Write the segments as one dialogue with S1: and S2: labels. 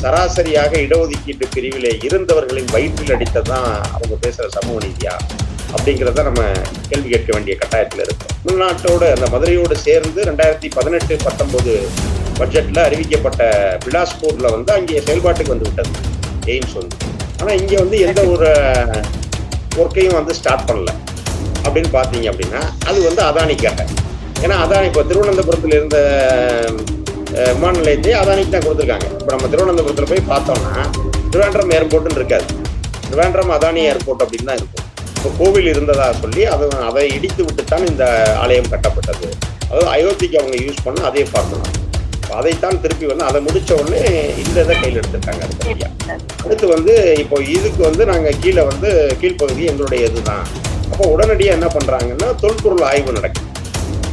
S1: சராசரியாக இடஒதுக்கீட்டு பிரிவிலே இருந்தவர்களின் வயிற்றில் அடித்ததான் அவங்க பேசுற சமூக நீதியா அப்படிங்கிறத நம்ம கேள்வி கேட்க வேண்டிய கட்டாயத்தில் இருக்கோம். தமிழ்நாட்டோட அந்த மதுரையோடு சேர்ந்து 2018-19 பட்ஜெட்ல அறிவிக்கப்பட்ட பிலாஸ்பூர்ல அங்கே செயல்பாட்டுக்கு வந்து விட்டது எய்ம்ஸ் ஆனா இங்க எந்த ஒரு ஒர்க்கையும் ஸ்டார்ட் பண்ணல அப்படின்னு பாத்தீங்க அப்படின்னா அது அதானிக்காக. ஏன்னா அதானி இப்போ திருவனந்தபுரத்துல இருந்த விமான நிலையத்தையே அதானிக்கு தான் கொடுத்துருக்காங்க. இப்போ நம்ம திருவனந்தபுரத்துல போய் பார்த்தோம்னா திருவேண்டரம் ஏர்போர்ட்னு இருக்காது, திருவேண்டரம் அதானி ஏர்போர்ட் அப்படின்னு தான் இருக்கும். இப்போ கோவில் இருந்ததா சொல்லி அதை இடித்து விட்டுத்தான் இந்த ஆலயம் கட்டப்பட்டது. அதாவது அயோத்திக்கு அவங்க யூஸ் பண்ண அதே பார்க்கலாம். அதைத்தான் திருப்பி அதை முடிச்ச உடனே இந்த இதை கையில் எடுத்திருக்காங்க. அடுத்து இப்போ இதுக்கு நாங்க கீழே கீழ்ப்பகுதி எங்களுடைய இதுதான். அப்போ உடனடியாக என்ன பண்றாங்கன்னா தொல்பொருள் ஆய்வு நடக்குது.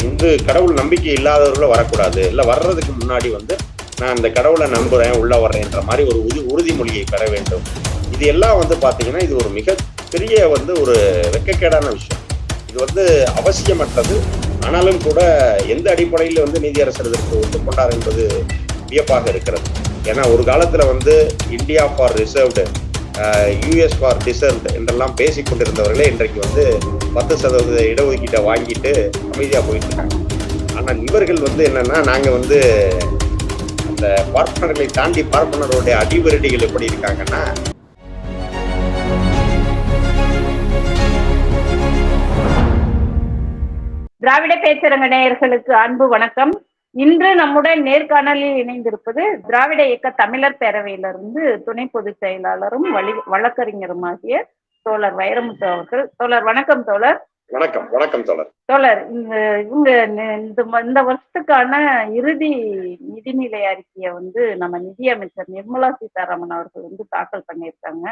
S1: இந்து கடவுள் நம்பிக்கை இல்லாதவர்களும் வரக்கூடாது, இல்லை வர்றதுக்கு முன்னாடி நான் இந்த கடவுளை நம்புறேன் உள்ள வர்றேன்ற மாதிரி ஒரு உறுதிமொழியை பெற வேண்டும். இது எல்லாம் பாத்தீங்கன்னா இது ஒரு மிகப்பெரிய ஒரு வெட்கக்கேடான விஷயம். இது அவசியமற்றது. ஆனாலும் கூட எந்த அடிப்படையில் நீதியரசர் இதற்கு ஒத்துக்கொண்டார் என்பது வியப்பாக இருக்கிறது. ஏன்னா ஒரு காலத்துல India for reserved, US for deserved என்றெல்லாம் பேசிக் கொண்டிருந்தவர்களே இன்றைக்கு 10% இடஒதுக்கீட்டை வாங்கிட்டு அமைதியா போயிட்டு இருக்காங்க. ஆனால் இவர்கள் என்னன்னா நாங்க அந்த பார்ப்பனர்களை தாண்டி பார்ப்பனருடைய அடிவரடிகள் எப்படி இருக்காங்கன்னா,
S2: திராவிட பேச்சரங்க நேயர்களுக்கு அன்பு வணக்கம். இன்று நம்முடன் நேர்காணலில் இணைந்திருப்பது திராவிட இயக்க தமிழர் பேரவையிலிருந்து துணை பொதுச் செயலாளரும் வழக்கறிஞருமாகிய தோழர் வைரமுத்து அவர்கள். தோழர் வணக்கம். தோழர்
S1: வணக்கம். வணக்கம் தோழர்.
S2: தோழர், இந்த வருஷத்துக்கான இறுதி நிதிநிலை அறிக்கையை நம்ம நிதியமைச்சர் நிர்மலா சீதாராமன் அவர்கள் தாக்கல் பண்ணியிருக்காங்க.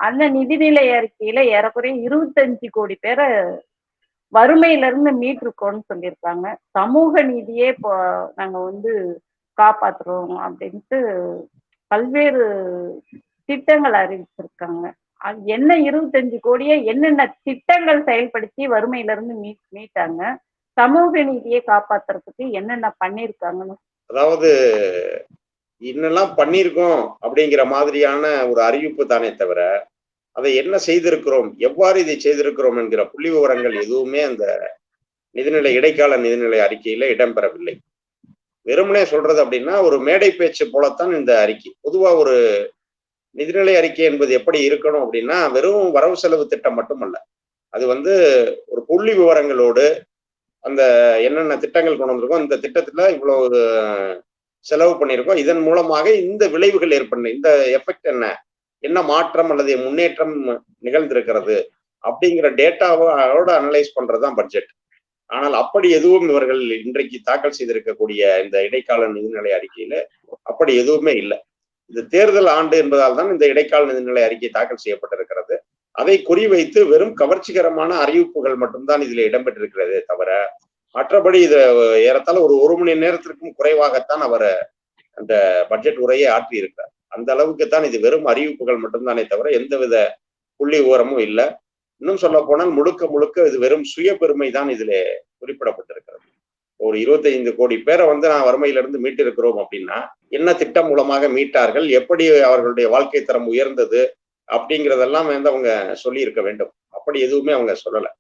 S2: அந்த நிதிநிலை அறிக்கையில ஏறக்குறைய 25 கோடி பேரை வறுமையிலிருந்து மீட்டிருக்கோம்னு சொல்லியிருக்காங்க. சமூக நீதியே இப்போ நாங்க காப்பாத்துறோம் அப்படின்ட்டு பல்வேறு திட்டங்கள் அறிவிச்சிருக்காங்க. அது என்ன 25 கோடியை என்னென்ன திட்டங்கள் செயல்படுத்தி வறுமையிலிருந்து மீட்டாங்க, சமூக நீதியை காப்பாத்துறதுக்கு என்னென்ன பண்ணிருக்காங்கன்னு.
S1: அதாவது இன்னெல்லாம் பண்ணிருக்கோம் அப்படிங்கிற மாதிரியான ஒரு அறிவிப்பு தானே தவிர அதை என்ன செய்திருக்கிறோம், எவ்வாறு இதை செய்திருக்கிறோம் என்கிற புள்ளி விவரங்கள் எதுவுமே அந்த இடைக்கால நிதிநிலை அறிக்கையில இடம்பெறவில்லை. வெறுமனே சொல்றது அப்படின்னா ஒரு மேடை பேச்சு போலத்தான் இந்த அறிக்கை. பொதுவா ஒரு நிதிநிலை அறிக்கை என்பது எப்படி இருக்கணும் அப்படின்னா வெறும் வரவு செலவு திட்டம் மட்டுமல்ல, அது ஒரு புள்ளி விவரங்களோடு அந்த என்னென்ன திட்டங்கள் கொண்டு வந்திருக்கோம், இந்த திட்டத்துல இவ்வளவு செலவு பண்ணியிருக்கோம், இதன் மூலமாக இந்த விளைவுகள் ஏற்பட இந்த எஃபெக்ட் என்ன மாற்றம் அல்லது முன்னேற்றம் நிகழ்ந்திருக்கிறது அப்படிங்கிற டேட்டாவோட அனலைஸ் பண்றதுதான் பட்ஜெட். ஆனால் அப்படி எதுவும் இவர்கள் இன்றைக்கு தாக்கல் செய்திருக்கக்கூடிய இந்த இடைக்கால நிதிநிலை அறிக்கையில அப்படி எதுவுமே இல்லை. இது தேர்தல் ஆண்டு என்பதால் தான் இந்த இடைக்கால நிதிநிலை அறிக்கை தாக்கல் செய்யப்பட்டிருக்கிறது. அதை குறிவைத்து வெறும் கவர்ச்சிகரமான அறிவிப்புகள் மட்டும்தான் இதுல இடம்பெற்றிருக்கிறதே தவிர மற்றபடி இது ஏறத்தாழ ஒரு மணி நேரத்திற்கும் குறைவாகத்தான் அவர் அந்த பட்ஜெட் உரையை ஆற்றி இருக்கிறார். அந்த அளவுக்கு தான் இது வெறும் அறிவிப்புகள் மட்டும்தானே தவிர எந்தவித புள்ளி விவரமும் இல்லை. இன்னும் சொல்ல போனால் முழுக்க இது வெறும் சுய பெருமை தான் இதுல குறிப்பிடப்பட்டிருக்கிறது. ஒரு 25 கோடி பேரை நான் வறுமையிலிருந்து மீட்டிருக்கிறோம் அப்படின்னா என்ன திட்டம் மூலமாக மீட்டார்கள், எப்படி அவர்களுடைய வாழ்க்கை தரம் உயர்ந்தது அப்படிங்கிறதெல்லாம் அவங்க சொல்லி இருக்க வேண்டும். அப்படி எதுவுமே அவங்க சொல்லலை.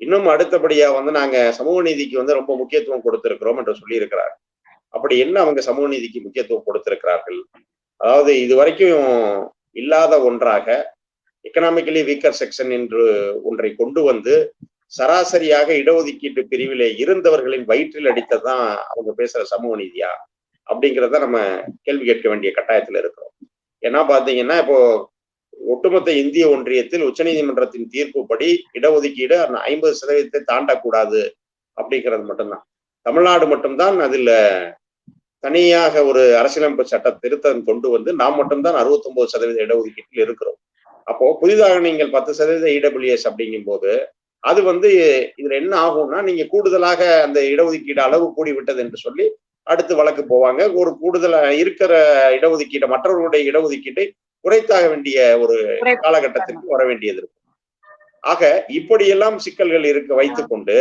S1: இன்னும் அடுத்தபடியா நாங்க சமூக நீதிக்கு ரொம்ப முக்கியத்துவம் கொடுத்திருக்கிறோம் என்று சொல்லி இருக்கிறார். அப்படி என்ன அவங்க சமூக நீதிக்கு முக்கியத்துவம் கொடுத்திருக்கிறார்கள்? அதாவது இதுவரைக்கும் இல்லாத ஒன்றாக எக்கனாமிக்கலி வீக்கர் செக்ஷன் என்று ஒன்றை கொண்டு சராசரியாக இடஒதுக்கீட்டு பிரிவிலே இருந்தவர்களின் வயிற்றில் அடித்ததான் அவங்க பேசுற சமூக நீதியா அப்படிங்கிறத நம்ம கேள்வி கேட்க வேண்டிய கட்டாயத்துல இருக்கிறோம். ஏன்னா பாத்தீங்கன்னா இப்போ ஒட்டுமொத்த இந்திய ஒன்றியத்தில் உச்சநீதிமன்றத்தின் தீர்ப்புப்படி இடஒதுக்கீடு 50% தாண்டக்கூடாது அப்படிங்கிறது மட்டும்தான். தமிழ்நாடு மட்டும்தான் அதுல தனியாக ஒரு அரசியலமைப்பு சட்ட திருத்தம் கொண்டு நாம் மட்டும்தான் 69% இடஒதுக்கீட்டில் இருக்கிறோம். அப்போ புதிதாக நீங்கள் 10% இடபிள்யூஎஸ் அப்படிங்கும் போது அது இதுல என்ன ஆகும்னா நீங்க கூடுதலாக அந்த இடஒதுக்கீடு அளவு கூடி விட்டது என்று சொல்லி அடுத்து வழக்கு போவாங்க. ஒரு கூடுதல் இருக்கிற இடஒதுக்கீட்டை மற்றவர்களுடைய இடஒதுக்கீட்டை குறைத்தாக வேண்டிய ஒரு காலகட்டத்திற்கு வர வேண்டியது இருக்கும். ஆக இப்படியெல்லாம் சிக்கல்கள் வைத்துக்கொண்டு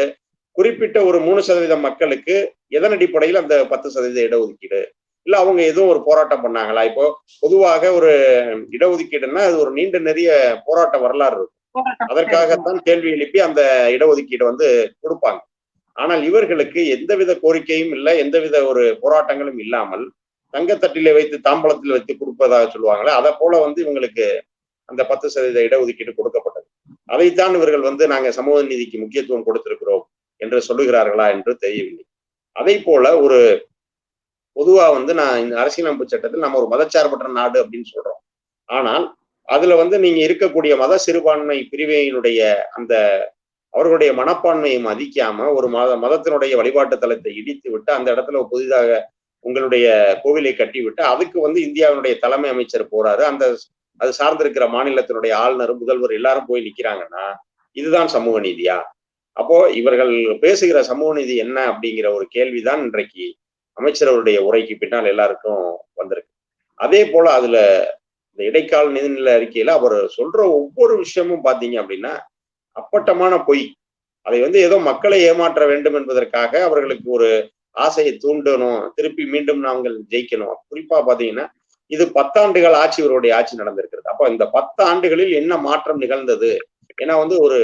S1: குறிப்பிட்ட ஒரு 3% மக்களுக்கு எதன் அடிப்படையில் அந்த 10% இடஒதுக்கீடு, இல்ல அவங்க எதுவும் ஒரு போராட்டம் பண்ணாங்களா? இப்போ பொதுவாக ஒரு இடஒதுக்கீடுன்னா அது ஒரு நீண்ட நெறிய போராட்ட வரலாறு இருக்கும்.
S2: போராட்டம் இருக்கும்.
S1: அதற்காகத்தான் கேள்வி எழுப்பி அந்த இடஒதுக்கீடு வந்து கொடுப்பாங்க. ஆனால் இவர்களுக்கு எந்தவித கோரிக்கையும் இல்லை, எந்தவித ஒரு போராட்டங்களும் இல்லாமல் தங்கத்தட்டிலே வைத்து தாம்பலத்தில் வைத்து கொடுப்பதாக சொல்லுவாங்களே, அதை போல வந்து இவங்களுக்கு அந்த 10% இடஒதுக்கீடு கொடுக்கப்பட்டது. அதைத்தான் இவர்கள் வந்து நாங்க சமூக நீதிக்கு முக்கியத்துவம் கொடுத்திருக்கிறோம் என்று சொல்லுகிறார்களா என்று தெரியவில்லை. அதை போல ஒரு பொதுவா வந்து நான் இந்த அரசியலமைப்பு சட்டத்தில் நம்ம ஒரு மதச்சார்பற்ற நாடு அப்படின்னு சொல்றோம். ஆனால் அதுல வந்து நீங்க இருக்கக்கூடிய மத சிறுபான்மை பிரிவினையினுடைய அந்த அவர்களுடைய மனப்பான்மையை மதிக்காம ஒரு மதத்தினுடைய வழிபாட்டு தலத்தை இடித்து விட்டு அந்த இடத்துல புதிதாக உங்களுடைய கோவிலை கட்டிவிட்டு அதுக்கு வந்து இந்தியாவினுடைய தலைமை அமைச்சர் போறாரு. அந்த அது சார்ந்திருக்கிற மாநிலத்தினுடைய ஆளுநர், முதல்வர் எல்லாரும் போய் நிக்கிறாங்கன்னா இதுதான் சமூக நீதியா? அப்போ இவர்கள் பேசுகிற சமூக நீதி என்ன அப்படிங்கிற ஒரு கேள்விதான் இன்றைக்கு அமைச்சரவருடைய உரைக்கு பின்னால் எல்லாருக்கும் வந்திருக்கு. அதே போல அதுல இந்த இடைக்கால நிதிநிலை அறிக்கையில அவர் சொல்ற ஒவ்வொரு விஷயமும் பாத்தீங்க அப்படின்னா அப்பட்டமான பொய். அதை வந்து ஏதோ மக்களை ஏமாற்ற வேண்டும் என்பதற்காக அவர்களுக்கு ஒரு ஆசையை தூண்டணும், திருப்பி மீண்டும் நாங்கள் ஜெயிக்கணும். குறிப்பா பாத்தீங்கன்னா இது 10 ஆண்டுகள் ஆட்சி இவருடைய ஆட்சி நடந்திருக்கிறது. அப்ப இந்த 10 ஆண்டுகளில் என்ன மாற்றம் நிகழ்ந்தது? ஏன்னா வந்து ஒரு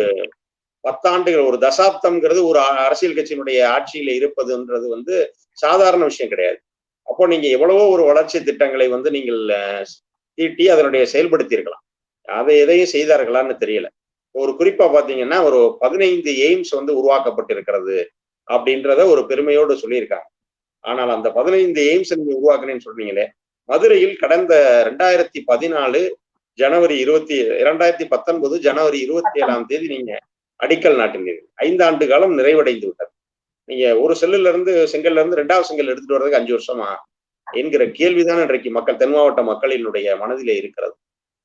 S1: 10 ஆண்டுகள் ஒரு தசாப்தம்ங்கிறது ஒரு அரசியல் கட்சியினுடைய ஆட்சியில இருப்பதுன்றது வந்து சாதாரண விஷயம் கிடையாது. அப்போ நீங்க எவ்வளவோ ஒரு வளர்ச்சி திட்டங்களை வந்து நீங்கள் தீட்டி அதனுடைய செயல்படுத்தி இருக்கலாம். அதை எதையும் செய்தார்களான்னு தெரியல. ஒரு குறிப்பா பாத்தீங்கன்னா ஒரு 15 எய்ம்ஸ் வந்து உருவாக்கப்பட்டிருக்கிறது அப்படின்றத ஒரு பெருமையோடு சொல்லியிருக்காங்க. ஆனால் அந்த 15 எய்ம்ஸ் நீங்க உருவாக்குனேன்னு சொல்றீங்களே, மதுரையில் கடந்த 2014 ஜனவரி 2019 ஜனவரி 27ஆம் தேதி நீங்க அடிக்கல் நாட்டினீர்கள். 5 ஆண்டு காலம் நிறைவடைந்து விட்டது. நீங்க ஒரு செங்கல்ல இருந்து 2வது செங்கல் எடுத்துட்டு வர்றதுக்கு 5 வருஷமா என்கிற கேள்விதான் இன்றைக்கு மக்கள் தென் மாவட்ட மக்களினுடைய மனதிலே இருக்கிறது.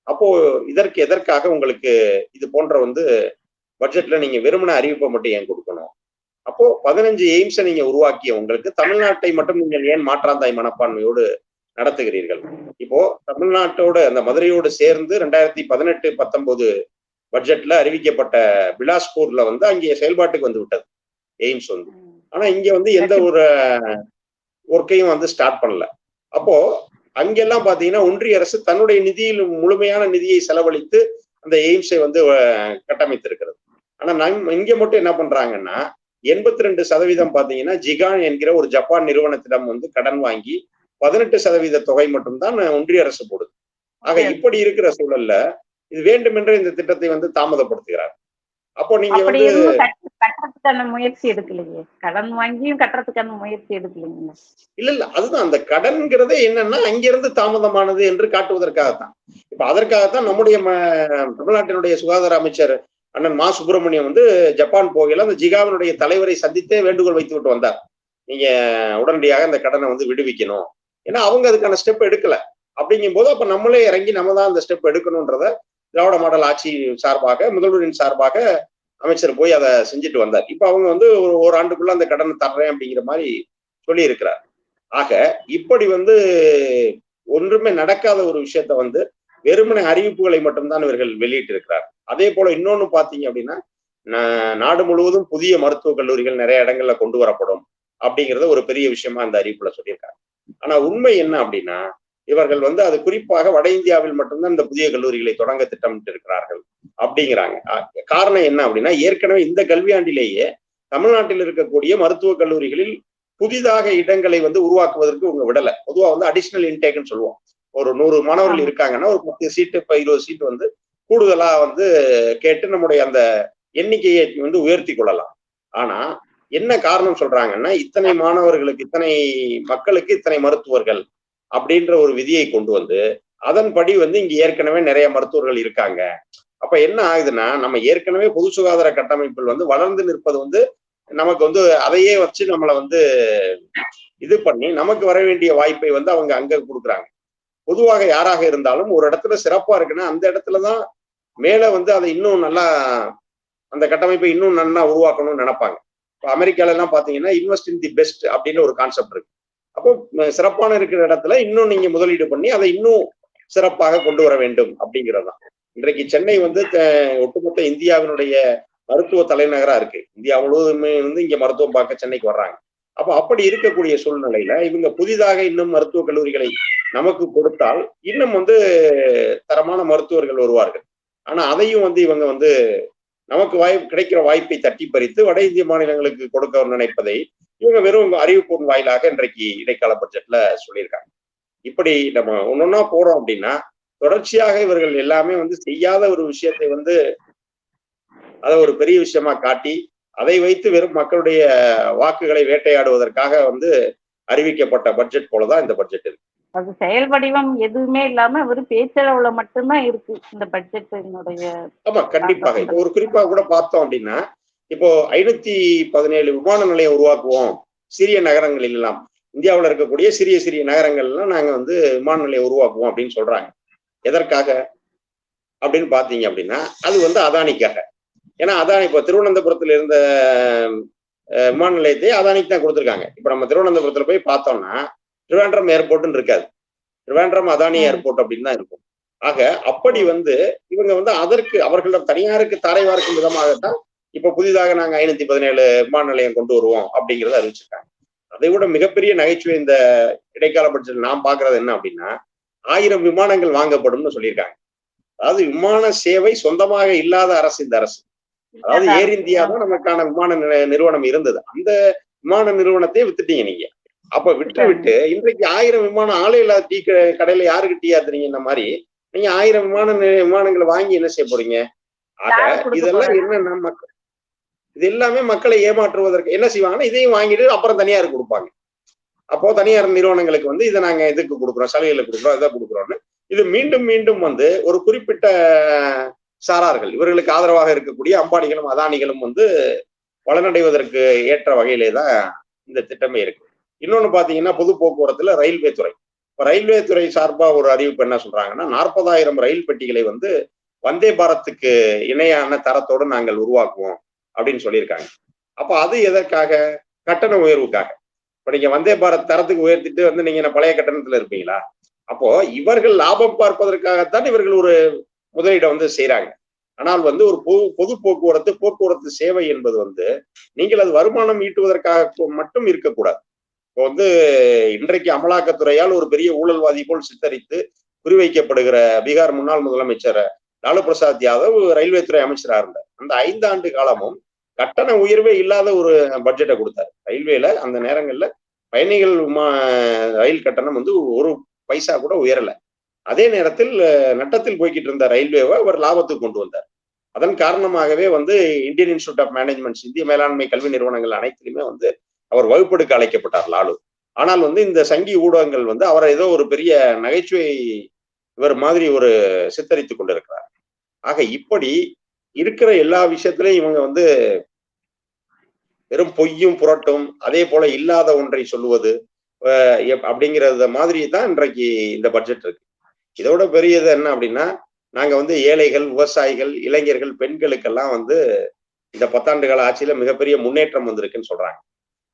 S1: அப்போ இதற்கு எதற்காக உங்களுக்கு இது போன்ற வந்து பட்ஜெட்ல நீங்க வெறுமன அறிவிப்பை மட்டும் ஏன் கொடுக்கணும்? அப்போ 15 எய்ம்ஸை நீங்க உருவாக்கிய உங்களுக்கு தமிழ்நாட்டை மட்டும் நீங்கள் ஏன் மாற்றாந்தாய் மனப்பான்மையோடு நடத்துகிறீர்கள்? இப்போ தமிழ்நாட்டோட அந்த மதுரையோடு சேர்ந்து 2018-19 பட்ஜெட்ல அறிவிக்கப்பட்ட பிலாஸ்பூர்ல வந்து அங்கே செயல்பாட்டுக்கு வந்து விட்டது எய்ம்ஸ் வந்து. ஆனா இங்க வந்து எந்த ஒரு ஒர்க்கையும் வந்து ஸ்டார்ட் பண்ணல. அப்போ அங்கெல்லாம் பாத்தீங்கன்னா ஒன்றிய அரசு தன்னுடைய நிதியில் முழுமையான நிதியை செலவழித்து அந்த எய்ம்ஸை வந்து கட்டமைத்திருக்கிறது. ஆனா இங்க மட்டும் என்ன பண்றாங்கன்னா 82% பாத்தீங்கன்னா ஜிகான் என்கிற ஒரு ஜப்பான் நிறுவனத்திடம் வந்து கடன் வாங்கி 18% தொகை மட்டும்தான் ஒன்றிய அரசு போடுது. ஆக இப்படி இருக்கிற சூழல்ல இது வேண்டுமென்றே இந்த திட்டத்தை வந்து தாமதப்படுத்துகிறார். அப்போ நீங்க வந்து
S2: கட்டுறதுக்கான முயற்சி எடுக்கலையே, கடன் வாங்கியும் கட்டுறதுக்கான முயற்சி எடுக்கலைங்க.
S1: இல்ல அதுதான் அந்த கடன்கிறதே என்னன்னா அங்கிருந்து தாமதமானது என்று காட்டுவதற்காகத்தான். இப்ப அதற்காகத்தான் நம்முடைய தமிழ்நாட்டினுடைய சுகாதார அமைச்சர் அண்ணன் மா சுப்பிரமணியம் வந்து ஜப்பான் போகையில அந்த ஜிகாவினுடைய தலைவரை சந்தித்தே வேண்டுகோள் வைத்து விட்டு வந்தார். நீங்க உடனடியாக அந்த கடனை வந்து விடுவிக்கணும். ஏன்னா அவங்க அதுக்கான ஸ்டெப் எடுக்கல. அப்படிங்கும் போது அப்ப நம்மளே இறங்கி நம்ம தான் அந்த ஸ்டெப் எடுக்கணும்ன்றத திராவிட மாடல் ஆட்சி சார்பாக முதல்வரின் சார்பாக அமைச்சர் போய் அதை செஞ்சுட்டு வந்தார். இப்ப அவங்க வந்து ஒரு ஆண்டுக்குள்ள அந்த கடனை தர்றேன் அப்படிங்கிற மாதிரி சொல்லி இருக்கிறார். ஆக இப்படி வந்து ஒன்றுமே நடக்காத ஒரு விஷயத்த வந்து வெறுமனை அறிவிப்புகளை மட்டும்தான் இவர்கள் வெளியிட்டு இருக்கிறார். அதே போல இன்னொன்னு பாத்தீங்க அப்படின்னா நாடு முழுவதும் புதிய மருத்துவக் கல்லூரிகள் நிறைய இடங்கள்ல கொண்டு வரப்படும் அப்படிங்கிறத ஒரு பெரிய விஷயமா அந்த அறிவிப்புல சொல்லியிருக்காங்க. ஆனா உண்மை என்ன அப்படின்னா இவர்கள் வந்து அது குறிப்பாக வட இந்தியாவில் மட்டும்தான் இந்த புதிய கல்லூரிகளை தொடங்க திட்டமிட்டு இருக்கிறார்கள் அப்படிங்கிறாங்க. காரணம் என்ன அப்படின்னா ஏற்கனவே இந்த கல்வியாண்டிலேயே தமிழ்நாட்டில் இருக்கக்கூடிய மருத்துவக் கல்லூரிகளில் புதிதாக இடங்களை வந்து உருவாக்குவதற்கு உங்க விடலை. பொதுவா வந்து அடிஷனல் இன்டேக்னு சொல்லுவோம். ஒரு 100 மாணவர்கள் இருக்காங்கன்னா ஒரு 10 சீட்டு 20 சீட்டு வந்து கூடுதலா வந்து கேட்டு நம்முடைய அந்த எண்ணிக்கையை வந்து உயர்த்தி கொள்ளலாம். ஆனா என்ன காரணம் சொல்றாங்கன்னா இத்தனை மாணவர்களுக்கு இத்தனை மக்களுக்கு இத்தனை மருத்துவர்கள் அப்படின்ற ஒரு விதியை கொண்டு வந்து அதன்படி வந்து இங்க ஏற்கனவே நிறைய மருத்துவர்கள் இருக்காங்க. அப்ப என்ன ஆகுதுன்னா நம்ம ஏற்கனவே பொது சுகாதார கட்டமைப்பில் வந்து வளர்ந்து நிற்பது வந்து நமக்கு வந்து அதையே வச்சு நம்மளை வந்து இது பண்ணி நமக்கு வர வேண்டிய வாய்ப்பை வந்து அவங்க அங்க கொடுக்குறாங்க. பொதுவாக யாராக இருந்தாலும் ஒரு இடத்துல சிறப்பா இருக்குன்னா அந்த இடத்துலதான் மேல வந்து அதை இன்னும் நல்லா அந்த கட்டமைப்பை இன்னும் நல்லா உருவாக்கணும்னு நினைப்பாங்க. இப்போ அமெரிக்கால எல்லாம் பாத்தீங்கன்னா இன்வெஸ்ட் இன் தி பெஸ்ட் அப்படின்னு ஒரு கான்செப்ட் இருக்கு. அப்போ சிறப்பான இருக்கிற இடத்துல இன்னும் நீங்க முதலீடு பண்ணி அதை இன்னும் சிறப்பாக கொண்டு வர வேண்டும் அப்படிங்கிறதுதான். இன்றைக்கு சென்னை வந்து ஒட்டுமொத்த இந்தியாவினுடைய மருத்துவ தலைநகரா இருக்கு. இந்தியா முழுவதுமே வந்து இங்க மருத்துவம் பார்க்க சென்னைக்கு வர்றாங்க. அப்ப அப்படி இருக்கக்கூடிய சூழ்நிலையில இவங்க புதிதாக இன்னும் மருத்துவக் கல்லூரிகளை நமக்கு கொடுத்தால் இன்னும் வந்து தரமான மருத்துவர்கள் வருவார்கள். ஆனா அதையும் வந்து இவங்க வந்து நமக்கு கிடைக்கிற வாய்ப்பை தட்டி பறித்து வட இந்திய மாநிலங்களுக்கு கொடுக்க நினைப்பதை இவங்க வெறும் அறிவிப்பின் வாயிலாக இன்றைக்கு இடைக்கால பட்ஜெட்ல சொல்லியிருக்காங்க. இப்படி நம்ம ஒன்னொன்னா போறோம் அப்படின்னா தொடர்ச்சியாக இவர்கள் எல்லாமே வந்து செய்யாத ஒரு விஷயத்தை வந்து அதை ஒரு பெரிய விஷயமா காட்டி அதை வைத்து வெறும் மக்களுடைய வாக்குகளை வேட்டையாடுவதற்காக வந்து அறிவிக்கப்பட்ட பட்ஜெட் போலதான் இந்த பட்ஜெட் இருக்கு.
S2: அது செயல் வடிவம் எதுவுமே இல்லாம வெறும் பேச்சளவுல மட்டும்தான் இருக்கு இந்த பட்ஜெட்டினுடைய.
S1: ஆமா, கண்டிப்பாக. இப்போ ஒரு குறிப்பா கூட பார்த்தோம் அப்படின்னா, இப்போ 517 விமான நிலையம் உருவாக்குவோம் சிறிய நகரங்களில் எல்லாம். இந்தியாவில் இருக்கக்கூடிய சிறிய சிறிய நகரங்கள் எல்லாம் நாங்க வந்து விமான நிலையம் உருவாக்குவோம் அப்படின்னு சொல்றாங்க. எதற்காக அப்படின்னு பாத்தீங்க அப்படின்னா, அது வந்து அதானிக்காக. ஏன்னா அதானி இப்போ திருவனந்தபுரத்துல இருந்த விமான நிலையத்தை அதானிக்கு தான் கொடுத்துருக்காங்க. இப்ப நம்ம திருவனந்தபுரத்துல போய் பார்த்தோம்னா திருவேண்டரம் ஏர்போர்ட்னு இருக்காது, திருவேண்டரம் அதானி ஏர்போர்ட் அப்படின்னு தான் இருக்கும். ஆக அப்படி வந்து இவங்க வந்து அதற்கு அவர்களிடம் தனியாருக்கு தாரை வார்க்கும் விதமாகத்தான் இப்ப புதிதாக நாங்க 517 விமான நிலையம் கொண்டு வருவோம் அப்படிங்கறத அறிவிச்சிருக்காங்க. அதை விட மிகப்பெரிய நகைச்சுவை இந்த இடைக்கால பட்ஜெட் நாம் பாக்குறது என்ன அப்படின்னா 1000 விமானங்கள் வாங்கப்படும்னு சொல்லியிருக்காங்க. அதாவது விமான சேவை சொந்தமாக இல்லாத அரசு இந்த அரசு. அதாவது ஏர் இந்தியா தான் நமக்கான விமான நிறுவனம் இருந்தது. அந்த விமான நிறுவனத்தையே வித்துட்டீங்க நீங்க. அப்ப விட்டு இன்றைக்கு 1000 விமானம் ஆளே இல்லாத டீ கடையில யாருக்கு டீ ஆத்துறீங்க இந்த மாதிரி நீங்க 1000 விமானங்களை வாங்கி என்ன செய்ய போறீங்க? ஆக இதெல்லாம் என்னன்னா மக்கள் இது எல்லாமே மக்களை ஏமாற்றுவதற்கு என்ன செய்வாங்கன்னா இதையும் வாங்கிட்டு அப்புறம் தனியாருக்கு கொடுப்பாங்க. அப்போ தனியார் நிறுவனங்களுக்கு வந்து இதை நாங்க இதுக்கு கொடுக்குறோம், சலுகைகளை கொடுக்குறோம், இதை கொடுக்குறோம்னு இது மீண்டும் மீண்டும் வந்து ஒரு குறிப்பிட்ட சாரார்கள் இவர்களுக்கு ஆதரவாக இருக்கக்கூடிய அம்பானிகளும் அதானிகளும் வந்து பலனடைவதற்கு ஏற்ற வகையிலே தான் இந்த திட்டமே இருக்கு. இன்னொன்னு பாத்தீங்கன்னா பொது போக்குவரத்துல ரயில்வே துறை, இப்ப ரயில்வே துறை சார்பா ஒரு அறிவிப்பு என்ன சொல்றாங்கன்னா 40,000 ரயில் பெட்டிகளை வந்து வந்தே பாரத்துக்கு இணையான தரத்தோடு நாங்கள் உருவாக்குவோம் அப்படின்னு சொல்லியிருக்காங்க. அப்ப அது எதற்காக? கட்டண உயர்வுக்காக. இப்ப நீங்க வந்தே பாரத் தரத்துக்கு உயர்த்திட்டு வந்து நீங்க பழைய கட்டணத்துல இருப்பீங்களா? அப்போ இவர்கள் லாபம் பார்ப்பதற்காகத்தான் இவர்கள் ஒரு முதலீடை வந்து செய்யறாங்க. ஆனால் வந்து ஒரு பொது போக்குவரத்து சேவை என்பது வந்து நீங்கள் அது வருமானம் ஈட்டுவதற்காக மட்டும் இருக்கக்கூடாது. இப்போ வந்து இன்றைக்கு அமலாக்கத்துறையால் ஒரு பெரிய ஊழல்வாதி போல் சித்தரித்து குறிவைக்கப்படுகிற பீகார் முன்னாள் முதலமைச்சர் லாலு பிரசாத் யாதவ் ரயில்வே துறை அமைச்சராக இருந்தார். அந்த 5 ஆண்டு காலமும் கட்டண உயர்வே இல்லாத ஒரு பட்ஜெட்டை கொடுத்தாரு. ரயில்வேல அந்த நேரங்கள்ல பயணிகள் ரயில் கட்டணம் வந்து ஒரு பைசா கூட உயரல. அதே நேரத்தில் நட்டத்தில் போய்கிட்டு இருந்த ரயில்வேவை அவர் லாபத்துக்கு கொண்டு வந்தார். அதன் காரணமாகவே வந்து இந்தியன் இன்ஸ்டிடியூட் ஆஃப் மேனேஜ்மெண்ட் இந்திய மேலாண்மை கல்வி நிறுவனங்கள் அனைத்திலுமே வந்து அவர் வகுப்பெடுக்க அழைக்கப்பட்டார் லாலு. ஆனால் வந்து இந்த சங்கி ஊடகங்கள் வந்து அவரை ஏதோ ஒரு பெரிய நகைச்சுவை இவர் மாதிரி ஒரு சித்தரித்துக் கொண்டிருக்கிறார். ஆக இப்படி இருக்கிற எல்லா விஷயத்திலையும் இவங்க வந்து வெறும் பொய்யும் புரட்டும் அதே போல இல்லாத ஒன்றை சொல்லுவது அப்படிங்கிறத மாதிரி தான் இன்றைக்கு இந்த பட்ஜெட் இருக்கு. இதோட பெரியது என்ன அப்படின்னா நாங்க வந்து ஏழைகள், விவசாயிகள், இளைஞர்கள், பெண்களுக்கெல்லாம் வந்து இந்த 10 ஆண்டு கால ஆட்சியில மிகப்பெரிய முன்னேற்றம் வந்திருக்குன்னு சொல்றாங்க.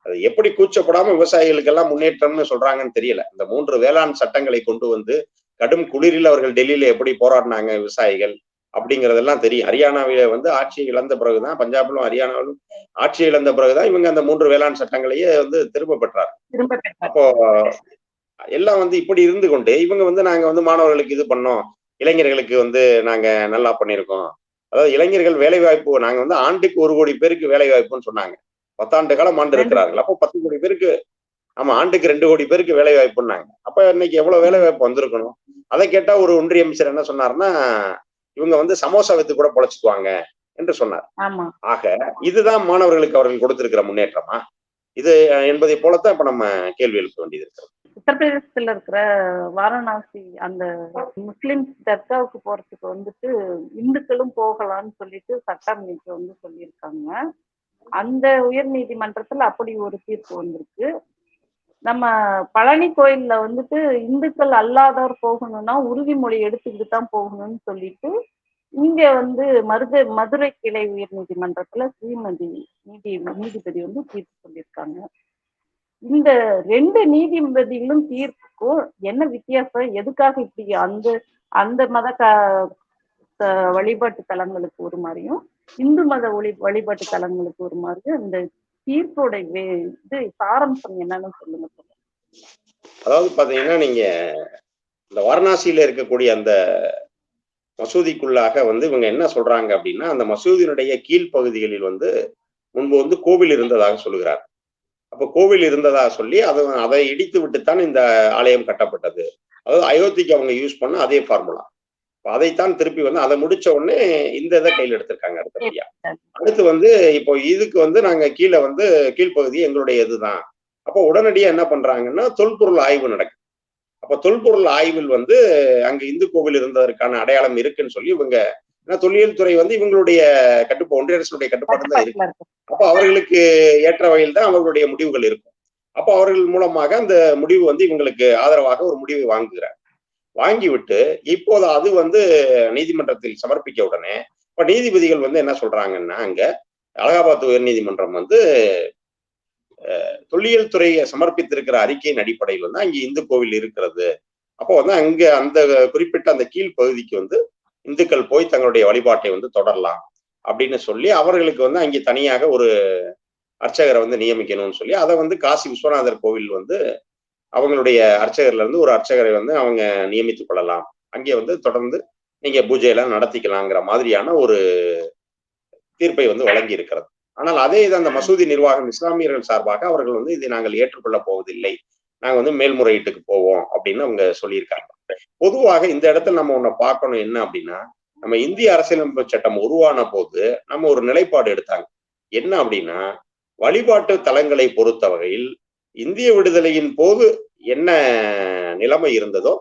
S1: அது எப்படி கூச்சப்படாம விவசாயிகளுக்கெல்லாம் முன்னேற்றம்னு சொல்றாங்கன்னு தெரியல. இந்த 3 வேளாண் சட்டங்களை கொண்டு வந்து கடும் குளிரில் அவர்கள் டெல்லியில எப்படி போராடினாங்க விவசாயிகள் அப்படிங்கிறதெல்லாம் தெரியும். ஹரியானாவில வந்து ஆட்சியை இழந்த பிறகுதான், பஞ்சாபிலும் ஹரியானாவிலும் ஆட்சியை இழந்த பிறகுதான் இவங்க அந்த 3 வேளாண் சட்டங்களையே வந்து திரும்ப பெற்றார். அப்போ எல்லாம் வந்து இப்படி இருந்து கொண்டு இவங்க வந்து நாங்க வந்து மாணவர்களுக்கு இது பண்ணோம், இளைஞர்களுக்கு வந்து நாங்க நல்லா பண்ணியிருக்கோம். அதாவது இளைஞர்கள் வேலை வாய்ப்பு நாங்க வந்து ஆண்டுக்கு 1 கோடி பேருக்கு வேலை வாய்ப்புன்னு சொன்னாங்க. 10 ஆண்டு காலம் ஆண்டு இருக்கிறார்கள். அப்போ 10 கோடி பேருக்கு, ஆமா ஆண்டுக்கு 2 கோடி பேருக்கு வேலை வாய்ப்புன்னாங்க. அப்ப இன்னைக்கு எவ்வளவு வேலை வாய்ப்பு வந்திருக்கணும்? அதை கேட்டா ஒரு ஒன்றிய அமைச்சர் என்ன சொன்னாருன்னா இவங்க வந்து சமோசா வித்து கூட பொழைச்சுக்குவாங்க என்று சொன்னார். ஆக இதுதான் மாணவர்களுக்கு அவர்கள் கொடுத்திருக்கிற முன்னேற்றமா இது என்பதை போலத்தான் இப்ப நம்ம கேள்வி எழுப்ப வேண்டியது இருக்கு.
S2: உத்தரப்பிரதேசத்துல இருக்கிற வாரணாசி அந்த முஸ்லிம் தர்காவுக்கு போறதுக்கு வந்துட்டு இந்துக்களும் போகலாம்னு சொல்லிட்டு சட்டம் வந்து சொல்லியிருக்காங்க. அந்த உயர் நீதிமன்றத்துல அப்படி ஒரு தீர்ப்பு வந்திருக்கு. நம்ம பழனி கோயில்ல வந்துட்டு இந்துக்கள் அல்லாதவர் போகணும்னா உறுதிமொழி எடுத்துக்கிட்டு தான் போகணும்னு சொல்லிட்டு இங்க வந்து மதுரை கிளை உயர் நீதிமன்றத்துல ஸ்ரீமதி நீதிபதி வந்து தீர்ப்பு சொல்லியிருக்காங்க. இந்த 2 நீதிபதிகளும் தீர்ப்புக்கும் என்ன வித்தியாசம்? எதுக்காக இப்படி அந்த மத வழிபாட்டு தலங்களுக்கு ஒரு மாதிரியும் இந்து மத வழிபாட்டு தலங்களுக்கு ஒரு மாதிரியும் இந்த தீர்ப்போட இது சாராம்சம் என்னன்னு சொல்லுங்க.
S1: அதாவது பாத்தீங்கன்னா, நீங்க இந்த வாரணாசியில இருக்கக்கூடிய அந்த மசூதிக்குள்ளாக வந்து இவங்க என்ன சொல்றாங்க அப்படின்னா, அந்த மசூதியினுடைய கீழ்ப்பகுதிகளில் வந்து முன்பு வந்து கோவில் இருந்ததாக சொல்லுகிறார். அப்ப கோவில் இருந்ததா சொல்லி அதை இடித்து விட்டுத்தான் இந்த ஆலயம் கட்டப்பட்டது. அதாவது அயோத்திக்கு அவங்க யூஸ் பண்ண அதே ஃபார்முலா. அதைத்தான் திருப்பி வந்து அதை முடிச்ச உடனே இந்த இதை கையில் எடுத்திருக்காங்க அடுத்தபடியா. அடுத்து வந்து இப்போ இதுக்கு வந்து நாங்க கீழே வந்து கீழ்ப்பகுதி எங்களுடைய இதுதான். அப்போ உடனடியா என்ன பண்றாங்கன்னா தொல்பொருள் ஆய்வு நடக்குது. அப்ப தொல்பொருள் ஆய்வில் வந்து அங்க இந்து கோவில் இருந்ததற்கான அடையாளம் இருக்குன்னு சொல்லி இவங்க, ஏன்னா தொல்லியல் துறை வந்து இவங்களுடைய ஒன்றிய அரசுடைய கட்டுப்பாடு தான் இருக்கு. அப்போ அவர்களுக்கு ஏற்ற வகையில் தான் அவர்களுடைய முடிவுகள் இருக்கும். அப்போ அவர்கள் மூலமாக அந்த முடிவு வந்து இவங்களுக்கு ஆதரவாக ஒரு முடிவை வாங்குகிறார். வாங்கிவிட்டு இப்போது அது வந்து நீதிமன்றத்தில் சமர்ப்பிக்க உடனே இப்ப நீதிபதிகள் வந்து என்ன சொல்றாங்கன்னா, அங்க அலகாபாத் உயர் நீதிமன்றம் வந்து தொல்லியல் துறையை சமர்ப்பித்திருக்கிற அறிக்கையின் அடிப்படையில் வந்து அங்கே இந்து கோவில் இருக்கிறது. அப்போ வந்து அங்க அந்த குறிப்பிட்ட அந்த கீழ் பகுதிக்கு வந்து இந்துக்கள் போய் தங்களுடைய வழிபாட்டை வந்து தொடரலாம் அப்படின்னு சொல்லி அவர்களுக்கு வந்து அங்கே தனியாக ஒரு அர்ச்சகரை வந்து நியமிக்கணும்னு சொல்லி அதை வந்து காசி விஸ்வநாதர் கோவில் வந்து அவங்களுடைய அர்ச்சகர்ல இருந்து ஒரு அர்ச்சகரை வந்து அவங்க நியமித்துக் கொள்ளலாம், அங்கே வந்து தொடர்ந்து நீங்க பூஜையெல்லாம் நடத்திக்கலாங்கிற மாதிரியான ஒரு தீர்ப்பை வந்து வழங்கி இருக்கிறது. ஆனால் அதே இது அந்த மசூதி நிர்வாகம் இஸ்லாமியர்கள் சார்பாக அவர்கள் வந்து இதை நாங்கள் ஏற்றுக்கொள்ள போவதில்லை, நாங்க வந்து மேல்முறையீட்டுக்கு போவோம் அப்படின்னு அவங்க சொல்லியிருக்காங்க. பொதுவாக இந்த இடத்துல நம்ம ஒண்ணு பார்க்கணும் என்ன அப்படின்னா, நம்ம இந்திய அரசியலமைப்பு சட்டம் உருவான போது நம்ம ஒரு நிலைப்பாடு எடுத்தாங்க. என்ன அப்படின்னா, வழிபாட்டு தலங்களை பொறுத்த வகையில் இந்திய விடுதலையின் போது என்ன நிலைமை இருந்ததோ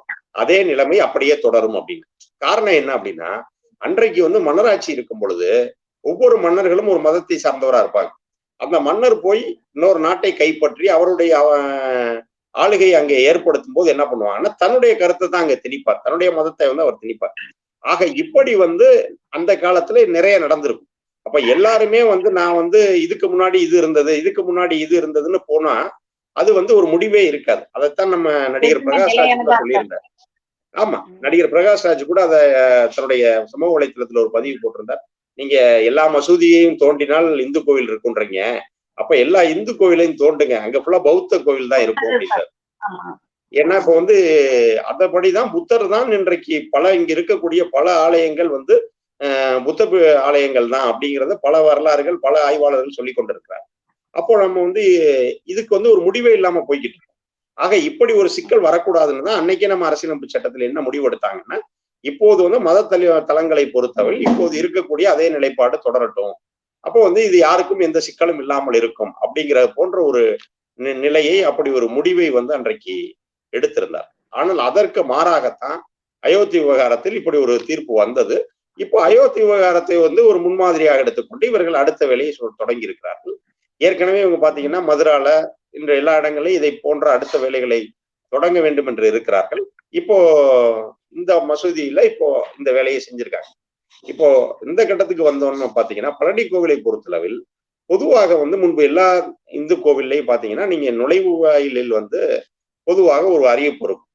S1: அதே நிலைமை அப்படியே தொடரும் அப்படின்னு. காரணம் என்ன அப்படின்னா, அன்றைக்கு வந்து மன்னராட்சி இருக்கும் பொழுது ஒவ்வொரு மன்னர்களும் ஒரு மதத்தை சார்ந்தவரா இருப்பாங்க. அந்த மன்னர் போய் இன்னொரு நாட்டை கைப்பற்றி அவருடைய ஆளுகை அங்கே ஏற்படுத்தும் போது என்ன பண்ணுவாங்கன்னா, தன்னுடைய கருத்தை தான் அங்க திணிப்பார், தன்னுடைய மதத்தை வந்து அவர் திணிப்பார். ஆக இப்படி வந்து அந்த காலத்துல நிறைய நடந்திருக்கும். அப்ப எல்லாருமே வந்து நான் வந்து இதுக்கு முன்னாடி இது இருந்தது, இதுக்கு முன்னாடி இது இருந்ததுன்னு போனா அது வந்து ஒரு முடிவே இருக்காது. அதைத்தான் நம்ம நடிகர் பிரகாஷ்ராஜ் கூட சொல்லியிருந்தார். ஆமா, நடிகர் பிரகாஷ்ராஜ் கூட அதை தன்னுடைய சமூக வலைத்தளத்துல ஒரு பதிவு போட்டிருந்தார். நீங்க எல்லா மசூதியையும் தோண்டினால் இந்து கோவில் இருக்குன்றீங்க, அப்ப எல்லா இந்து கோவிலையும் தோண்டுங்க, அங்க ஃபுல்லா பௌத்த கோவில் தான் இருக்கும் அப்படின்றார். ஏன்னா இப்ப வந்து அதபடிதான் புத்தர் தான் இன்றைக்கு இங்க இருக்கக்கூடிய பல ஆலயங்கள் வந்து புத்த ஆலயங்கள் தான் அப்படிங்கிறத பல வரலாறுகள் பல ஆய்வாளர்கள் சொல்லி கொண்டிருக்கிறார். அப்போ நம்ம வந்து இதுக்கு வந்து ஒரு முடிவே இல்லாம போய்கிட்டு இருக்கோம். ஆக இப்படி ஒரு சிக்கல் வரக்கூடாதுன்னு தான் அன்னைக்கே நம்ம அரசியலமைப்பு சட்டத்துல என்ன முடிவு எடுத்தாங்கன்னா, இப்போது வந்து மத தலங்களை பொறுத்தவரை இப்போது இருக்கக்கூடிய அதே நிலைப்பாடு தொடரட்டும், அப்போ வந்து இது யாருக்கும் எந்த சிக்கலும் இல்லாமல் இருக்கும் அப்படிங்கிற போன்ற ஒரு நிலையை, அப்படி ஒரு முடிவை வந்து அன்றைக்கு எடுத்திருந்தார். ஆனால் அதற்கு மாறாகத்தான் அயோத்தி விவகாரத்தில் இப்படி ஒரு தீர்ப்பு வந்தது. இப்போ அயோத்தி விவகாரத்தை வந்து ஒரு முன்மாதிரியாக எடுத்துக்கொண்டு இவர்கள் அடுத்த வேலையை தொடங்கி இருக்கிறார்கள். ஏற்கனவே இவங்க பாத்தீங்கன்னா மதுரால இன்ற எல்லா இடங்களையும் இதை போன்ற அடுத்த வேலைகளை தொடங்க வேண்டும் என்று இருக்கிறார்கள். இப்போ இந்த மசூதியில இப்போ இந்த வேலையை செஞ்சிருக்காங்க. இப்போ இந்த கட்டத்துக்கு வந்தோம்னு பாத்தீங்கன்னா, பழனி கோவிலை பொறுத்தளவில் பொதுவாக வந்து முன்பு எல்லா இந்து கோவில்லையும் பாத்தீங்கன்னா நீங்க நுழைவு வாயிலில் வந்து பொதுவாக ஒரு அறிவிப்பு இருக்கும்,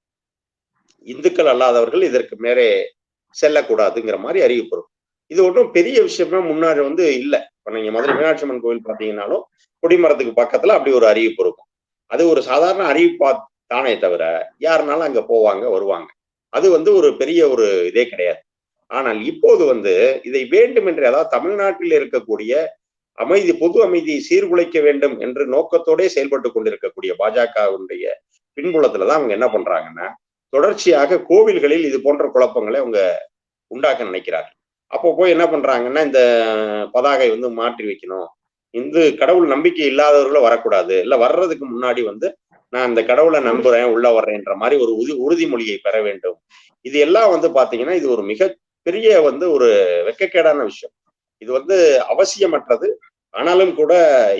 S1: இந்துக்கள் அல்லாதவர்கள் இதற்கு மேலே செல்லக்கூடாதுங்கிற மாதிரி அறிவிப்பு இருக்கும். இது ஒன்றும் பெரிய விஷயமா முன்னாடி வந்து இல்லை. இப்ப நீங்க மதுரை மீனாட்சி அம்மன் கோவில் பாத்தீங்கன்னாலும் கொடிமரத்துக்கு பக்கத்துல அப்படி ஒரு அறிவிப்பு இருக்கும். அது ஒரு சாதாரண அறிவிப்பா தானே தவிர யாருனாலும் அங்க போவாங்க வருவாங்க, அது வந்து ஒரு பெரிய ஒரு இதே கிடையாது. ஆனால் இப்போது வந்து இதை வேண்டுமென்றே, அதாவது தமிழ்நாட்டில் இருக்கக்கூடிய பொது அமைதியை சீர்குலைக்க வேண்டும் என்று நோக்கத்தோடே செயல்பட்டு கொண்டிருக்கக்கூடிய பாஜகவுடைய பின்புலத்துலதான் அவங்க என்ன பண்றாங்கன்னா, தொடர்ச்சியாக கோவில்களில் இது போன்ற குழப்பங்களை அவங்க உண்டாக்க நினைக்கிறார்கள். அப்போ போய் என்ன பண்றாங்கன்னா, இந்த பதாகை வந்து மாற்றி வைக்கணும், இந்து கடவுள் நம்பிக்கை இல்லாதவர்களும் வரக்கூடாது, இல்ல வர்றதுக்கு முன்னாடி வந்து நான் இந்த கடவுளை நம்புறேன் உள்ள வர்றேன்ற மாதிரி ஒரு உறுதிமொழியை பெற வேண்டும். இது எல்லாம் வந்து பாத்தீங்கன்னா இது ஒரு மிக பெரிய வந்து ஒரு வெட்கக்கேடான விஷயம். இது வந்து அவசியமற்றது. ஆனாலும் கூட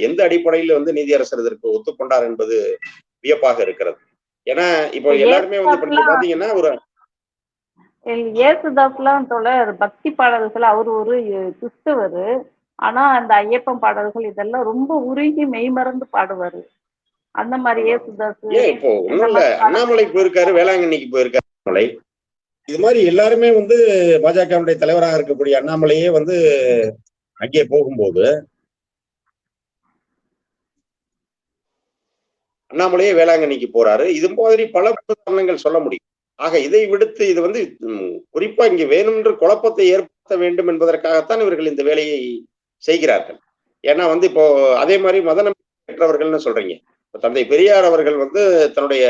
S1: எந்த அடிப்படையில் வந்து நீதியரசர் இதற்கு ஒத்துக்கொண்டார் என்பது வியப்பாக இருக்கிறது. ஏன்னா இப்போ எல்லாருமே வந்து இப்ப நீங்க பாத்தீங்கன்னா ஒரு
S2: ஏசுதாஸ்லாம் தோழர் பக்தி பாடல்கள், அவர் ஒரு கிறிஸ்தவர், ஆனா அந்த ஐயப்பன் பாடல்கள் இதெல்லாம் ரொம்ப உருகி மெய்மறந்து பாடுவாரு. அந்த மாதிரி ஏசுதாஸ்
S1: இப்போ ஒண்ணும் இல்ல, அண்ணாமலை போயிருக்காரு, வேளாங்கண்ணிக்கு போயிருக்காரு அண்ணாமலை. இது மாதிரி எல்லாருமே வந்து பாஜகவுடைய தலைவராக இருக்கக்கூடிய அண்ணாமலையே வந்து அங்கே போகும்போது அண்ணாமலையே வேளாங்கண்ணிக்கு போறாரு. இது மாதிரி பல உதாரணங்கள் சொல்ல முடியும். ஆக இதை விடுத்து இது வந்து குறிப்பா இங்க வேணுமென்று குழப்பத்தை ஏற்படுத்த வேண்டும் என்பதற்காகத்தான் இவர்கள் இந்த வேலையை செய்கிறார்கள். ஏன்னா வந்து இப்போ அதே மாதிரி மத நம்பிக்கை பெற்றவர்கள்னு சொல்றீங்க. இப்ப தந்தை பெரியார் அவர்கள் வந்து தன்னுடைய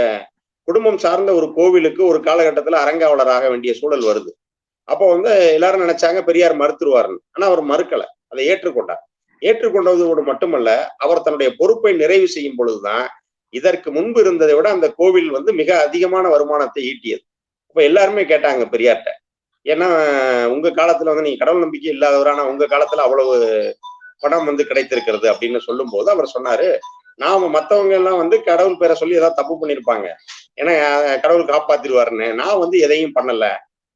S1: குடும்பம் சார்ந்த ஒரு கோவிலுக்கு ஒரு காலகட்டத்துல அறங்காவலராக வேண்டிய சூழல் வருது. அப்போ வந்து எல்லாரும் நினைச்சாங்க பெரியார் மறுத்துருவாருன்னு. ஆனா அவர் மறுக்கல. அதை ஏற்றுக்கொண்டார். ஏற்றுக்கொண்டதோடு மட்டுமல்ல, அவர் தன்னுடைய பொறுப்பை நிறைவு செய்யும் பொழுதுதான் இதற்கு முன்பு இருந்ததை விட அந்த கோவில் வந்து மிக அதிகமான வருமானத்தை ஈட்டியது. அப்ப எல்லாருமே கேட்டாங்க பெரியார்ட்ட. ஏன்னா உங்க காலத்துல வந்து நீங்க கடவுள் நம்பிக்கை இல்லாதவரான உங்க காலத்துல அவ்வளவு பணம் வந்து கிடைத்திருக்கிறது அப்படின்னு சொல்லும் போது அவர் சொன்னாரு, நாம மத்தவங்க எல்லாம் வந்து கடவுள் பேரை சொல்லி ஏதாவது தப்பு பண்ணிருப்பாங்க. ஏன்னா கடவுள் காப்பாத்திருவாருன்னு. நான் வந்து எதையும் பண்ணல.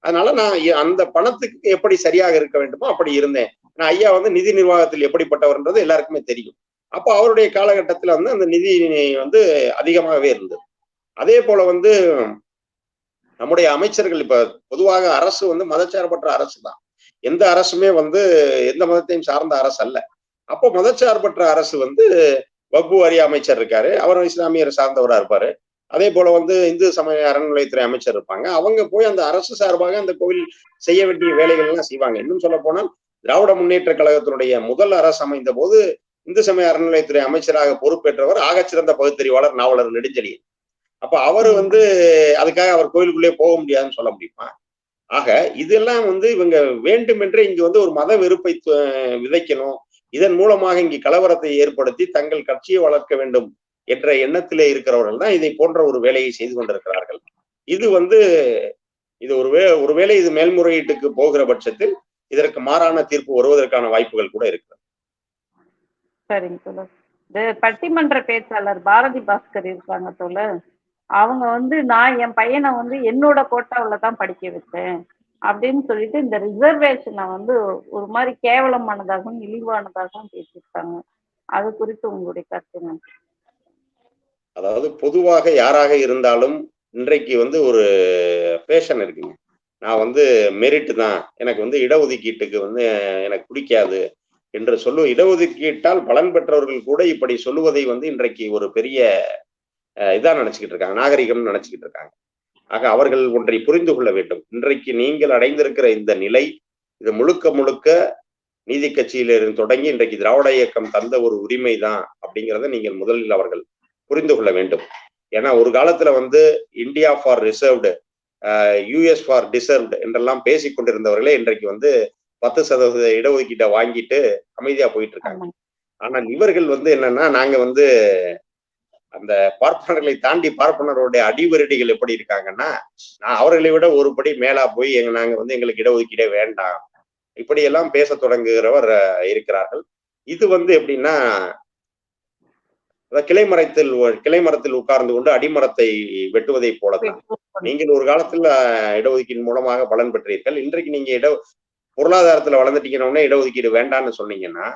S1: அதனால நான் அந்த பணத்துக்கு எப்படி சரியாக இருக்க வேண்டுமோ அப்படி இருந்தேன். நான் ஐயா வந்து நிதி நிர்வாகத்தில் எப்படிப்பட்டவர்ன்றது எல்லாருக்குமே தெரியும். அப்போ அவருடைய காலகட்டத்துல வந்து அந்த நிதி வந்து அதிகமாகவே இருந்தது. அதே போல வந்து நம்முடைய அமைச்சர்கள் இப்ப பொதுவாக அரசு வந்து மதச்சார்பற்ற அரசு தான். எந்த அரசுமே வந்து எந்த மதத்தையும் சார்ந்த அரசு அல்ல. அப்போ மதச்சார்பற்ற அரசு வந்து வக்பு வாரிய அமைச்சர் இருக்காரு. அவரும் இஸ்லாமியர் சார்ந்தவரா இருப்பாரு. அதே போல வந்து இந்து சமய அறநிலையத்துறை அமைச்சர் இருப்பாங்க. அவங்க போய் அந்த அரசு சார்பாக அந்த கோவில் செய்ய வேண்டிய வேலைகள் எல்லாம் செய்வாங்க. இன்னும் சொல்ல போனால் திராவிட முன்னேற்ற கழகத்தினுடைய முதல் அரசு அமைந்த போது இந்து சமய அறநிலையத்துறை அமைச்சராக பொறுப்பேற்றவர் ஆகச்சிறந்த பகுத்தறிவாளர் நாவலர் நெடுஞ்செழியன். அப்ப அவரு வந்து அதுக்காக அவர் கோயிலுக்குள்ளே போக முடியாதுன்னு சொல்ல முடியுமா? ஆக இதெல்லாம் வந்து இவங்க வேண்டுமென்றே இங்கு வந்து ஒரு மத வெறுப்பை விதைக்கணும். இதன் மூலமாக இங்கு கலவரத்தை ஏற்படுத்தி தங்கள் கட்சியை வளர்க்க வேண்டும் என்ற எண்ணத்திலே இருக்கிறவர்கள் தான் இதை போன்ற ஒரு வேலையை செய்து கொண்டிருக்கிறார்கள். இது வந்து இது ஒருவேளை இது மேல்முறையீட்டுக்கு போகிற பட்சத்தில் இதற்கு மாறான தீர்ப்பு வருவதற்கான வாய்ப்புகள் கூட இருக்கு.
S2: சரிங்க தோழர். இந்த பட்டிமன்ற பேச்சாளர் பாரதி பாஸ்கர் இருக்காங்க தோழர். அவங்க வந்து நான் என் பையனை வந்து என்னோட கோட்டாவில தான் படிக்க வச்சேன் அப்படின்னு சொல்லிட்டு இந்த ரிசர்வேஷனை வந்து ஒரு மாதிரி கேவலமானதாகவும் இழிவானதாகவும் பேசியிருக்காங்க. அது குறித்து உங்களுடைய கருத்து?
S1: அதாவது பொதுவாக யாராக இருந்தாலும் இன்றைக்கு வந்து ஒரு ஃபேஷன் இருக்குங்க. நான் வந்து மெரிட் தான், எனக்கு வந்து இடஒதுக்கீட்டுக்கு வந்து எனக்கு பிடிக்காது என்று இடஒதுக்கீட்டால் பலன் பெற்றவர்கள் கூட இப்படி சொல்லுவதை வந்து இன்றைக்கு ஒரு பெரிய இதா நினைச்சுக்கிட்டு இருக்காங்க, நாகரிகம் நினைச்சுக்கிட்டு இருக்காங்க. ஆக அவர்கள் ஒன்றை புரிந்து கொள்ள வேண்டும். இன்றைக்கு நீங்கள் அடைந்திருக்கிற இந்த நிலை, இது முழுக்க முழுக்க நீதி கட்சியிலிருந்து தொடங்கி இன்றைக்கு திராவிட இயக்கம் தந்த ஒரு உரிமை தான் அப்படிங்கிறத நீங்கள் முதலில் அவர்கள் புரிந்து கொள்ள வேண்டும். ஏன்னா ஒரு காலத்துல வந்து India for reserved, US for deserved என்றெல்லாம் பேசிக் கொண்டிருந்தவர்களே இன்றைக்கு வந்து 10% இடஒதுக்கீட்டை வாங்கிட்டு அமைதியா போயிட்டு இருக்காங்க. ஆனால் இவர்கள் வந்து என்னன்னா, நாங்க வந்து அந்த பார்ப்பனர்களை தாண்டி பார்ப்பனருடைய அடிவருடிகள் எப்படி இருக்காங்கன்னா, நான் அவர்களை விட ஒரு படி மேலா போய் நாங்க வந்து எங்களுக்கு இடஒதுக்கீடே வேண்டாம் இப்படி எல்லாம் பேச தொடங்குகிறவர் இருக்கிறார்கள். இது வந்து எப்படின்னா, கிளை மரத்தில் உட்கார்ந்து கொண்டு அடிமரத்தை வெட்டுவதை போலதான். நீங்கள் ஒரு காலத்துல இடஒதுக்கீடு மூலமாக பலன் பெற்றீர்கள். இன்றைக்கு நீங்க பொருளாதாரத்துல வளர்ந்துட்டீங்கன்னா இடஒதுக்கீடு வேண்டாம்னு சொன்னீங்கன்னா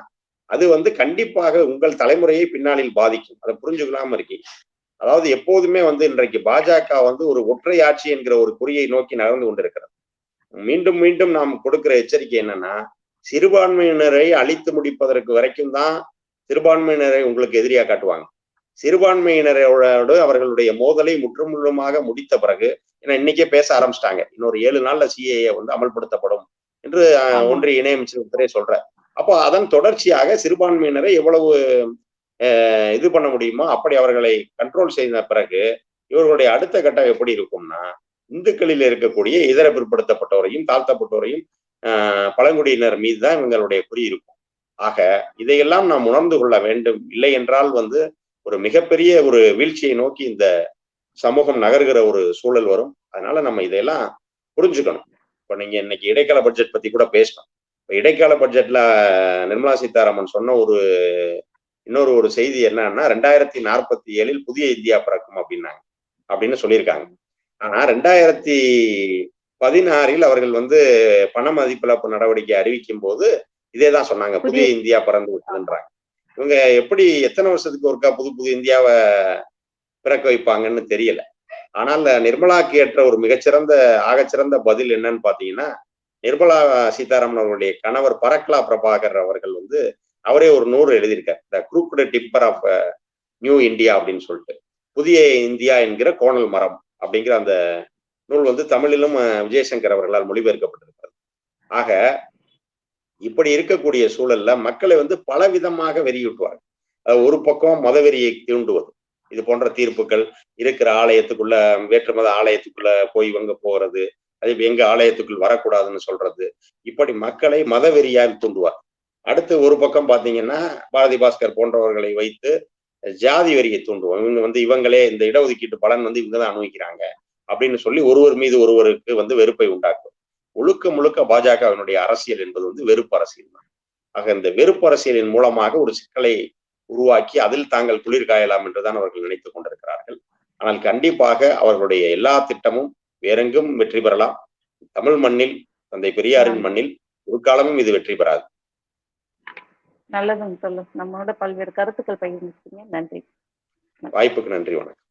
S1: அது வந்து கண்டிப்பாக உங்கள் தலைமுறையை பின்னாளில் பாதிக்கும். அதை புரிஞ்சுக்கலாம இருக்கீங்க. அதாவது எப்போதுமே வந்து இன்றைக்கு பாஜக வந்து ஒரு ஒற்றை ஆட்சி என்கிற ஒரு குறியை நோக்கி நகர்ந்து கொண்டிருக்கிறது. மீண்டும் மீண்டும் நாம் கொடுக்கிற எச்சரிக்கை என்னன்னா, சிறுபான்மையினரை அழித்து முடிப்பதற்கு வரைக்கும் தான் சிறுபான்மையினரை உங்களுக்கு எதிரியா காட்டுவாங்க. சிறுபான்மையினரோடு அவர்களுடைய மோதலை முற்றுமுழுமாக முடித்த பிறகு, ஏன்னா இன்னைக்கே பேச ஆரம்பிச்சிட்டாங்க, இன்னொரு 7 நாள்ல சிஏஏ வந்து அமல்படுத்தப்படும் என்று ஒன்றிய இணையமைச்சரே சொல்ற. அப்போ அதன் தொடர்ச்சியாக சிறுபான்மையினரை எவ்வளவு இது பண்ண முடியுமோ அப்படி அவர்களை கண்ட்ரோல் செய்த பிறகு இவர்களுடைய அடுத்த கட்டம் எப்படி இருக்கும்னா, இந்துக்களில் இருக்கக்கூடிய இதர பிற்படுத்தப்பட்டவரையும் தாழ்த்தப்பட்டவரையும் பழங்குடியினர் மீது தான் இவங்களுடைய குறி இருக்கும். ஆக இதையெல்லாம் நாம் உணர்ந்து கொள்ள வேண்டும். இல்லை என்றால் வந்து ஒரு மிகப்பெரிய ஒரு வீழ்ச்சியை நோக்கி இந்த சமூகம் நகர்கிற ஒரு சூழல் வரும். அதனால நம்ம இதையெல்லாம் புரிஞ்சுக்கணும். இப்ப நீங்க இன்னைக்கு இடைக்கால பட்ஜெட் பத்தி கூட பேசணும். இப்ப இடைக்கால பட்ஜெட்ல நிர்மலா சீதாராமன் சொன்ன இன்னொரு ஒரு செய்தி என்னன்னா, 2047 புதிய இந்தியா பிறக்கும் அப்படின்னு சொல்லியிருக்காங்க. ஆனா 2016 அவர்கள் வந்து பண மதிப்பிழப்பு நடவடிக்கை அறிவிக்கும் போது இதேதான் சொன்னாங்க, புதிய இந்தியா பிறந்து விட்டதுன்றாங்க. இவங்க எப்படி எத்தனை வருஷத்துக்கு ஒருக்கா புது இந்தியாவை பிறக்க வைப்பாங்கன்னு தெரியல. ஆனால் நிர்மலாக்கு ஏற்ற ஒரு ஆகச்சிறந்த பதில் என்னன்னு பாத்தீங்கன்னா, நிர்மலா சீதாராமன் அவர்களுடைய கணவர் பரக்லா பிரபாகர் அவர்கள் வந்து அவரே ஒரு 100 எழுதியிருக்கார், த க்ரூக்டு டிம்பர் ஆஃப் நியூ இந்தியா அப்படின்னு சொல்லிட்டு. புதிய இந்தியா என்கிற கோணல் மரம் அப்படிங்கிற அந்த நூல் வந்து தமிழிலும் விஜயசங்கர் அவர்களால் மொழிபெயர்க்கப்பட்டிருக்கிறது. ஆக இப்படி இருக்கக்கூடிய சூழல்ல மக்களை வந்து பல விதமாக வெறியூட்டுவார்கள். ஒரு பக்கம் மதவெறியை தூண்டுவது, இது போன்ற தீர்ப்புகள் இருக்கிற ஆலயத்துக்குள்ள, வேற்று மத ஆலயத்துக்குள்ள போய் இவங்க போறது, அதே எங்க ஆலயத்துக்குள் வரக்கூடாதுன்னு சொல்றது, இப்படி மக்களை மதவெறியால் தூண்டுவார். அடுத்து ஒரு பக்கம் பாத்தீங்கன்னா பாரதி பாஸ்கர் போன்றவர்களை வைத்து ஜாதி வரியை தூண்டுவோம். இவங்க வந்து இவங்களே இந்த இடஒதுக்கீட்டு பலன் வந்து இவங்க தான் அனுபவிக்கிறாங்க அப்படின்னு சொல்லி ஒருவர் மீது ஒருவருக்கு வந்து வெறுப்பை உண்டாக்கும். முழுக்க முழுக்க பாஜகவினுடைய அரசியல் என்பது வந்து வெறுப்பு அரசியல் தான். ஆக இந்த வெறுப்பு அரசியலின் மூலமாக ஒரு சிக்கலை உருவாக்கி அதில் தாங்கள் குளிர் காயலாம் என்றுதான் அவர்கள் நினைத்துக் கொண்டிருக்கிறார்கள். ஆனால் கண்டிப்பாக அவர்களுடைய எல்லா திட்டமும் வேறெங்கும் வெற்றி பெறலாம். தமிழ் மண்ணில், தந்தை பெரியாரின் மண்ணில் ஒரு காலமும் இது வெற்றி பெறாது.
S2: நல்லதுங்க சொல்லு. நம்மளோட பல்வேறு கருத்துக்கள் பகிர்ந்துருக்கீங்க. நன்றி.
S1: வாய்ப்புக்கு நன்றி. வணக்கம்.